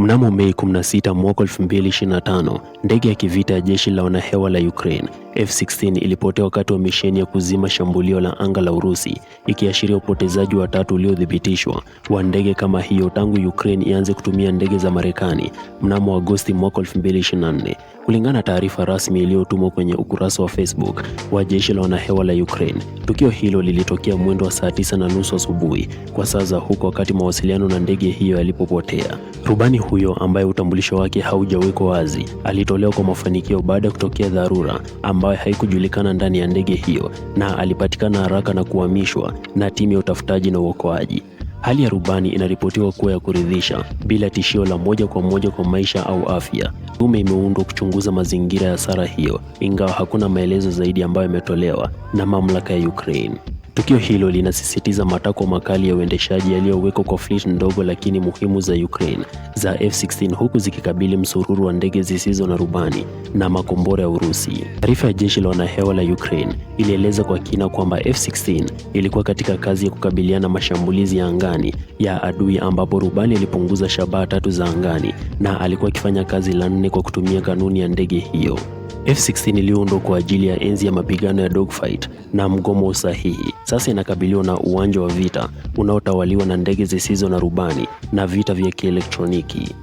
Mnamo Mei 16 mwaka 2025, ndege ya kivita ya jeshi la wanahewa la Ukraine F-16 ilipotea wakati wa misheni ya kuzima shambulio la anga la Urusi, ikiashiria upotezaji wa tatu uliothibitishwa wa ndege kama hiyo tangu Ukraine ianze kutumia ndege za Marekani mnamo Agosti mwaka 2024. Kulingana na taarifa rasmi iliyotumwa kwenye ukurasa wa Facebook wa jeshi la wanahewa la Ukraine, tukio hilo lilitokea mwendo wa saa 9:30 asubuhi kwa saa za huko, wakati mawasiliano na ndege hiyo yalipopotea. Rubani huyo ambaye utambulisho wake haujawekwa wazi alitolewa kwa mafanikio baada ya kutokea dharura ambayo haikujulikana ndani ya ndege hiyo, na alipatikana haraka na kuhamishwa na timu ya utafutaji na uokoaji. Hali ya rubani inaripotiwa kuwa ya kuridhisha bila tishio la moja kwa moja kwa maisha au afya. Tume imeundwa kuchunguza mazingira ya hasara hiyo, ingawa hakuna maelezo zaidi ambayo yametolewa na mamlaka ya Ukraine. Tukio hilo linasisitiza matakwa makali ya uendeshaji yaliyowekwa kwa fleet ndogo lakini muhimu za Ukraine za F-16, huku zikikabili msururu wa ndege zisizo na rubani na makombora ya Urusi. Taarifa ya jeshi la wanahewa la Ukraine ilieleza kwa kina kwamba F-16 ilikuwa katika kazi ya kukabiliana mashambulizi ya angani ya adui, ambapo rubani alipunguza shabaha 3 za angani na alikuwa akifanya kazi la 4 kwa kutumia kanuni ya ndege hiyo. F-16 iliundwa kwa ajili ya enzi ya mapigano ya dogfight na mgomo usahihi. Sasa inakabiliwa na uwanja wa vita unaotawaliwa na ndege zisizo na rubani na vita vya kielektroniki.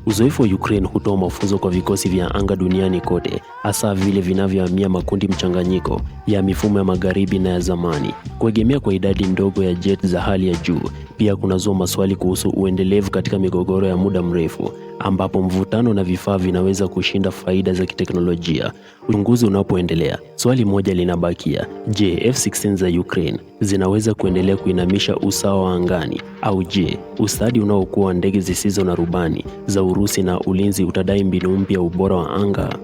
Uzoefu wa Ukraine hutoa mafunzo kwa vikosi vya anga duniani kote, hasa vile vinavyohamia makundi mchanganyiko ya mifumo ya magharibi na ya zamani. Kuegemea kwa idadi ndogo ya jet za hali ya juu pia kunazua maswali kuhusu uendelevu katika migogoro ya muda mrefu, ambapo mvutano na vifaa vinaweza kushinda faida za kiteknolojia. Uchunguzi unapoendelea, swali moja linabakia: je, F-16 za Ukraine zinaweza kuendelea kuinamisha usawa wa angani, au je, ustadi unaokuwa ndege zisizo na rubani za Urusi na ulinzi utadai mbinu mpya ubora wa anga?